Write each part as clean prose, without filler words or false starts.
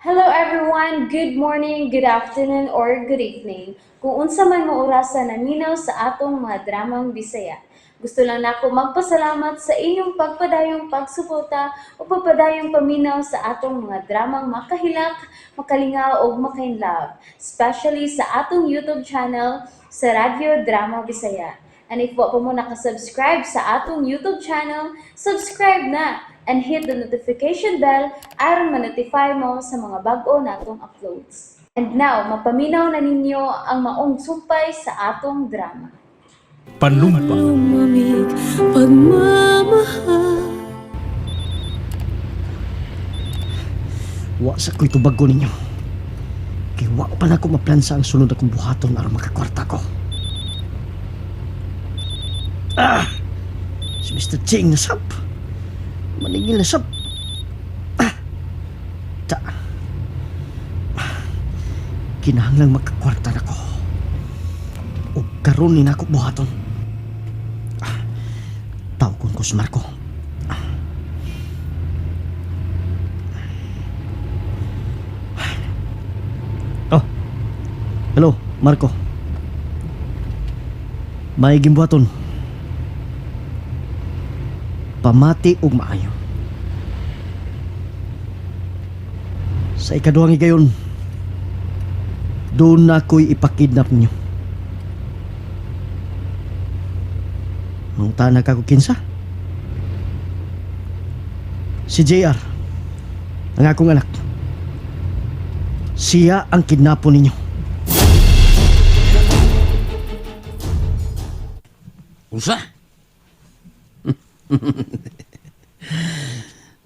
Hello everyone, good morning, good afternoon, or good evening. Kung unsa man mo orasan naminaw sa atong mga dramang Bisaya. Gusto lang nako magpasalamat sa inyong pagpadayong pagsuporta o pagpadayong paminaw sa atong mga dramang makahilak, makalingaw o makainlove, especially sa atong YouTube channel sa Radyo Drama Bisaya. And if wa pa mo nakasubscribe sa atong YouTube channel, subscribe na and hit the notification bell aron ma-notify mo sa mga bag-o natong uploads. And now, mapaminaw na ninyo ang maong sumpay sa atong drama. Panlumpa. Lumamig pagmamahal. Wa sa ko'y tubag ko ninyo. Kaya wa pa na ako maplansa ang sunod akong buhaton aron makakwarta ko. Si Mr. Ching nasab. Maningil nasab. Ta. Kinahanglang makakwarta na ko. O karon ni nako buhaton. Tawgon ko si Marco. Oh. Hello, Marco. May gimbuhaton. Pamati ug maayo. Sa ikaduhang higayon, doon na ako'y ipakidnap niyo. Mangutana ka ko kinsa? Si JR, ang akong anak. Siya ang kidnapo ninyo. Unsa?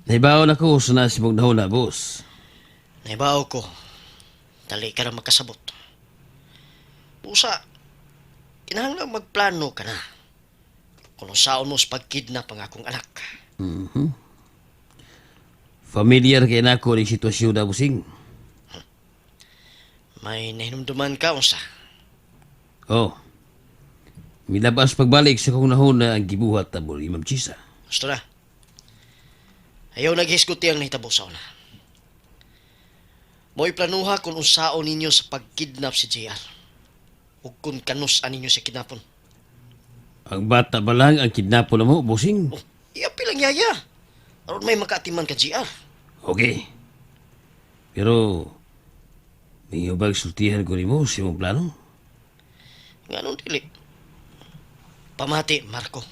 Naibaw na ko sa nasibog na hula, boss. Naibaw ko. Dali ka na magkasabot. Pusa, kinahanglang magplano ka na. Kung saan mo sa pagkidnap ang akong anak. Familiar kay na ako ng sitwasyon na, busing. May nahinumduman ka, unsa? Oh. Milabas pagbalik sa kong nahuna ang gibuhat na buli, Ma'am Chisa. Gusto na. Ayaw naghiskuti ang nahitabo sa una. Mo'y planuha kung unsaon ninyo sa pagkidnap si JR. O kung kanus-an ninyo si kidnapon. Ang bata ba lang ang kidnapo na mo, busing? Oh, iapi lang yaya. Aron may makaatiman ka JR. Okay. Pero, may ubag sultihan ko ni mo sa imong plano? Nga nung dili. Pamati, Marco.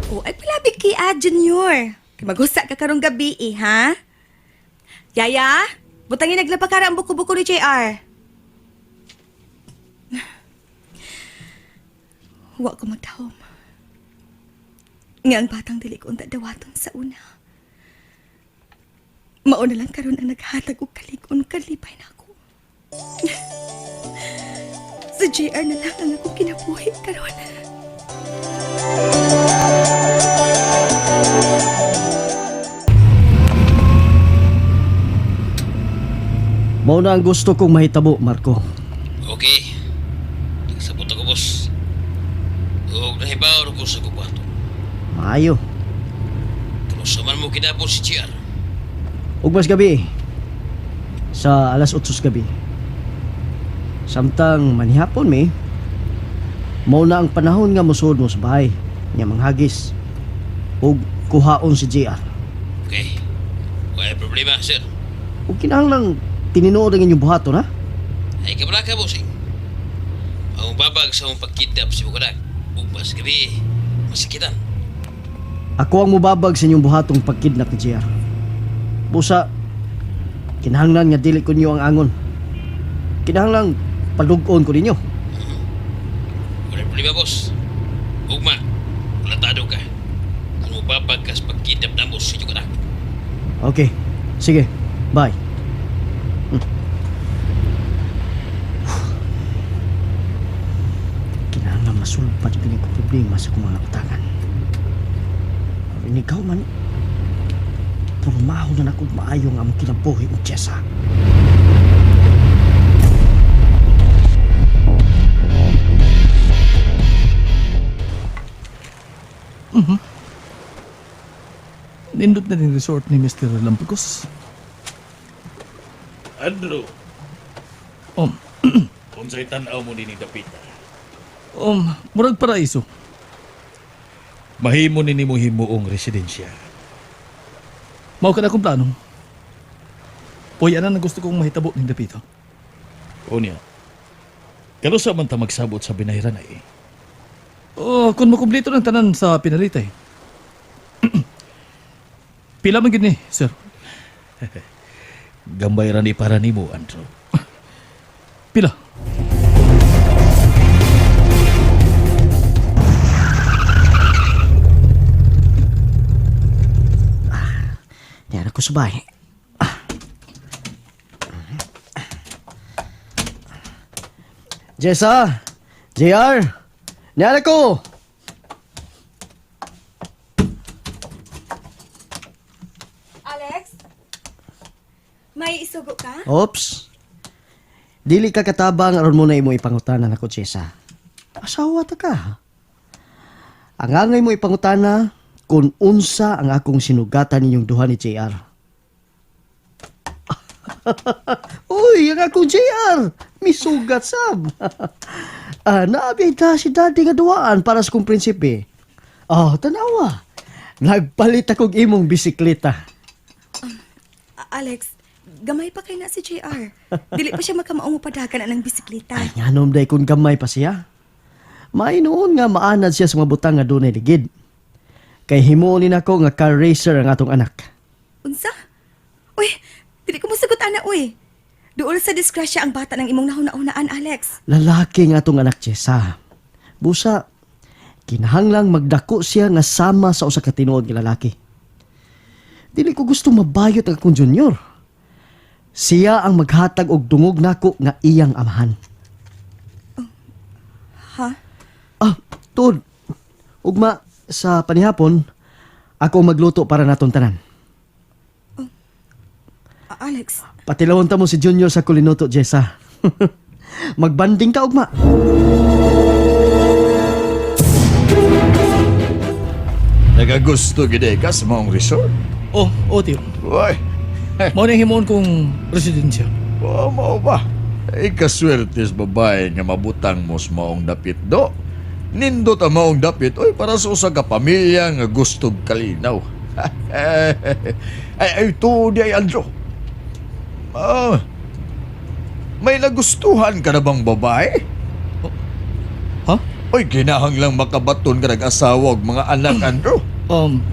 O, ay pilabig kay Junior. Kay maghusa ka karong gabi ha? Yaya, butangin naglapakara ang buko-buko ni JR. Wa ko magdahom. Nga ang batang dili ko unta dawaton sa una. Mauna lang karon ang naghatag og kalig-on kalipay na ako. Sa JR na lang ang akong kinabuhi karon. Mao na ang gusto kong mahitabo, Marco. Okay. Nagsabot ako, boss. Huwag nahibaw ko sa kubato. Maayo. Tunusaman mo kinapo si JR. Ug mas gabi. Sa alas 8 gabi. Samtang manihapon mi, mao na ang panahon nga mosuod mo sa bahay nya manghagis ug kuhaon si JR. Okay. Wala problema, sir. Ug kinahanglang tininuod ang inyong buhaton, ha? Ay, kabala ka, bossing. Ang babag sa mong pagkidnap si Bukadak. Ug mas gabi, masakitan. Ako ang mubabag sa inyong buhatong pagkidnap ni JR. Busa, kinahanglan nga dili ko niyo ang angon. Kinahanglang padug-on ko ninyo. Wala problema, boss. Ugma, latado ka. Ang babag ka sa pagkidnap na mo si Bukadak. Okay, sige, bye. Kinahanglan masulpad yung ko problema sa kumang nakutangan. Inigaw man, purmaho na ako maayo nga mong kinabuhi o tiyesa. nindot na din resort ni Mr. Lampagos. Andrew, Um, unsay tan-aw mo ni dapita? murag paraiso. Mahimo ni mo himuong residensya. Mao ka na akong plano. Uy, ano na gusto kong mahitabo ni Dapito? Unya, kano sa man ta magsabot sa binahiran ay? Oh, kung makumplito ng tanan sa pinalitay. Pila man gini, sir? Gambay ra ni para nimo, Andrew. Pila? Yan ako subay. Jessa! JR! Yan ako! Alex? May isugo ka? Oops! Dili ka katabang aron mo na imo ipangutanan ako, Jessa. Asawa ta ka. Ang angay mo ipangutana kung unsa ang akong sinugatan ninyong duha ni JR. Uy, ang akong JR! Misugat sab! Naabita si daddy nga duwaan para sa kong prinsipe. Tanawa. Nagpalit akong imong bisikleta. Alex, gamay pa kay na si JR. Dili pa siya makamaong upadagan ng bisikleta. Ay, nganom day kung gamay pa siya. Mainoon nga maanad siya sa mga butang nga dunay ligid. Kay himuonin ako nga car racer ang atong anak. Unsa? Uy, dili ko musugot ana, uy. Duol sa disgrasya ang bata ng imong nahuna-unaan, Alex. Lalaki nga atong anak, Jessa. Busa, kinahanglang magdako siya nga sama sa usa ka tinuod nga lalaki. Dili ko gusto mabayot ang akong junior. Siya ang maghatag og dungog nako nga iyang amahan. Ha? Tod. Ugma, sa panihapon, ako magluto para naton tanan. Alex, Patilawon ta mo si Junior sa kulinuto, Jessa. Magbanding ka, ugma. Nagagusto gid ka sa maong resort? Oh, tiyo. Uy, Mao na himon kong residensya. mao ba? Ay kaswerte sa babae nga mabutang mo sa maong dapit do. Nindot ang maong dapit, oy, para sa usa ka pamilya nga gustog kalinaw. ay, to di ay Andrew. May nagustuhan ka na bang babae? Ha? Oy, kinahanglang makabaton ka nag-asawa og mga anak, Andrew.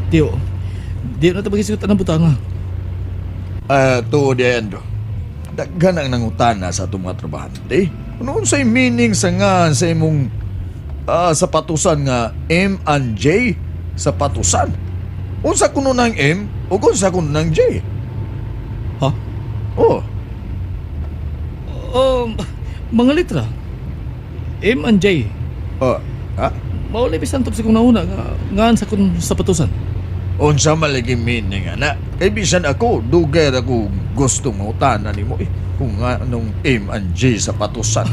Tiyo. Di na ito magisigot ng butanga. To di ay Andrew. Daghan ang nangutana sa itong mga trabahante. Noon sa'y meaning sa nga sa imong sapatusan nga M and J sapatusan. Unsa kuno ng M o unsa kuno ng J? Ha? Oh, Mga litra. M and J. ha? Maulay bisantop sa kong nauna nga sa kong sapatusan. Unsa maliging meaning ana? Kay bisan ako dugay ako gustong mautana nimo kung nga anong M and J sapatusan.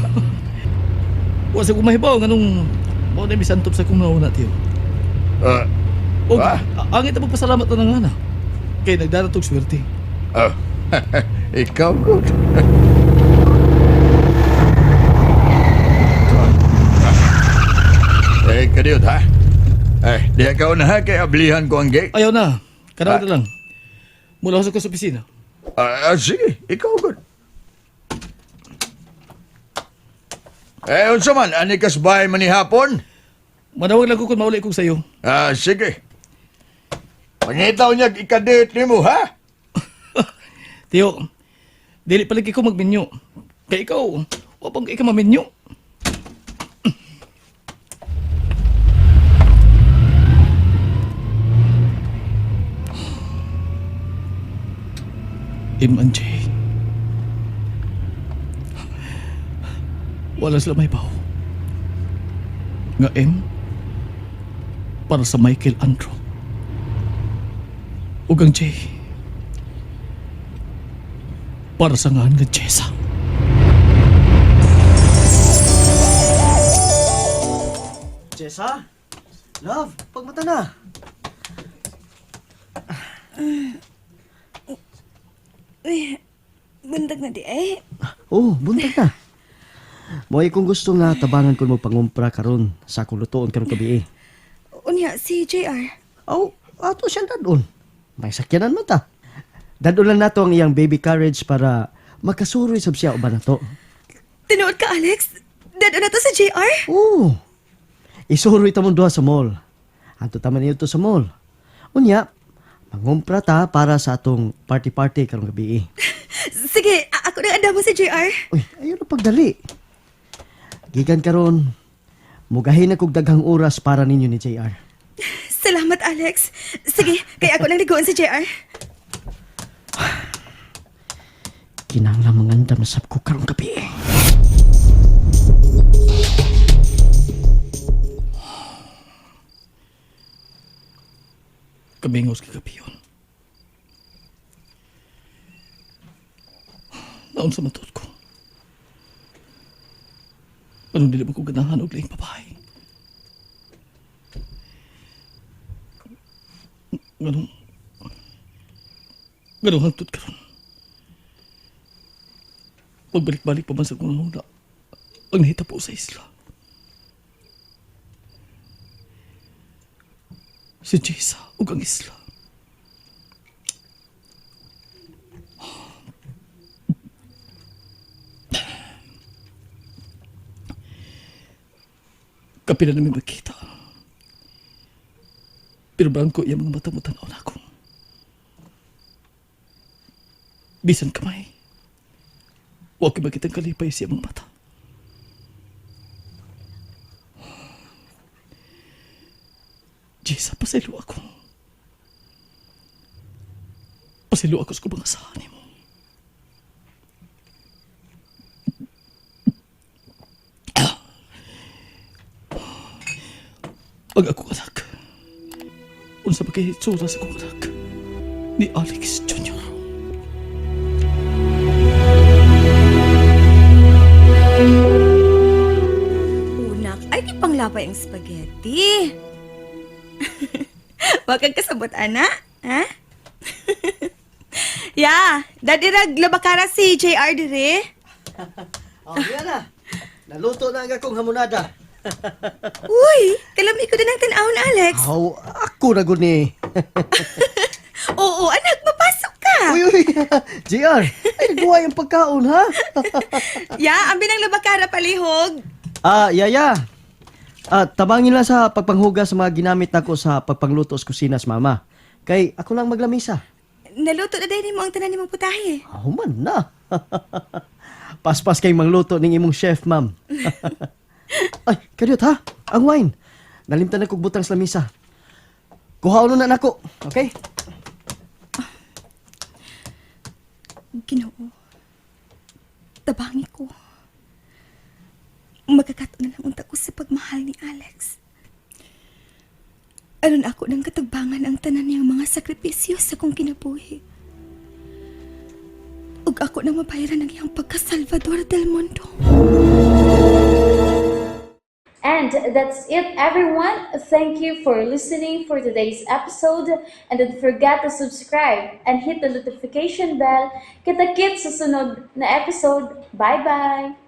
Wa sa kong mahibaw nga nung maulay bisantop sa kong nauna, tiyo. Angit na magpasalamat na nga na. Kay nagdaratog swerte. Ikaw good. Kadiyot ha? Di ka na ha, kay ablihan ko ang gate. Ayaw na. Kanawag na lang. Mula ko sa opisina. Sige, ikaw good. Unsa man, ani kas bahay man ni hapon? Manawag lang ko kung maulay kong sayo. Sige. Pangitaw niya, ikadate ni mo, ha? Tiyo, dili palagi ko magmenyo. Kaya ikaw, o pang ikaw mamenyo. M and J. Wala sila may baw. Nga M, para sa Michael Andrew. Ug ang J, para sa nga Jessa. Jessa? Love, pagmata na. Uy, bundag na di eh. Oh, buntag na. Mo'y kung gusto nga tabangan ko mo pangumpra karon sa akong lutoon karong gabi. Unya, si JR. Oh, ato siyang dadon. May sakyanan mo ta. Dadon lang nato ang iyang baby carriage para makasuroy sab siya uban nato. Tinuod ka, Alex? Dado na to sa JR? Oo. Isuroy ta mo duha sa mall. Anto taman niyo to sa mall. Unya, mangumpra ta para sa atong party-party karong gabi. Sige, ako na anda mo sa JR. Uy, ayun na pagdali. Gikan karon, mugahin na kog daghang oras para ninyo ni JR. Salamat, Alex. Sige, kaya ako nang ligoon sa JR. Kinanglang mangandam sab ko karong gabi. Kabingos kagabi yun. Naon sa matod ko. Anong dili mo ko ganahan og laing babae? Ganong hangtod karon. Pagbalik-balik pa man sa kong nanguna, ang nahitabo sa isla. Si Jessa ug ang isla. Kapila namin magkita. Pero bangko iya mga mata mo tanaw na ako. Bisan kamay. Huwag ka makitang kalipay siya mga mata. Jessa, pasilo ako. Pasilo ako sa kubang asahan mo. Ang ako anak. Unsa ba kay itsura sa akong anak? Ni Alex Jr. Unak, ay di panglapay ang spaghetti. Wag kang kasabot, ana? Ha? Ya, dadi rag labakara si JR dire. Oh, yan na. Naluto na ang akong hamonada. Uy, kalami ko din ang tanawon, Alex. Aw, ako na gud ni. Oo, anak, mapasok ka. Uy, uy. JR, ay nagawa yung pagkaon, ha? Ya, ambi ng labakara palihog. Yaya. Tabangin lang sa pagpanghugas sa mga ginamit nako sa pagpangluto sa kusina sa mama. Kay ako lang maglamisa. Naluto na din mo ang tanan nimong putahe. Man na. Paspas kay mangluto ning imong chef, ma'am. Ay, karyot ha? Ang wine. Nalimtan na kog butang sa lamisa. Kuhaon na nako, okay? Ginoo. Tabangi ko. Magkakato na lang unta ko sa pagmahal ni Alex. Aron ako ng katagbangan ang tanan niyang mga sakripisyo sa kong kinabuhi. Ug ako nang mabayaran ang iyang pagka-Salvador del Mundo. And that's it, everyone. Thank you for listening for today's episode. And don't forget to subscribe and hit the notification bell. Kita-kits sa sunod na episode. Bye-bye!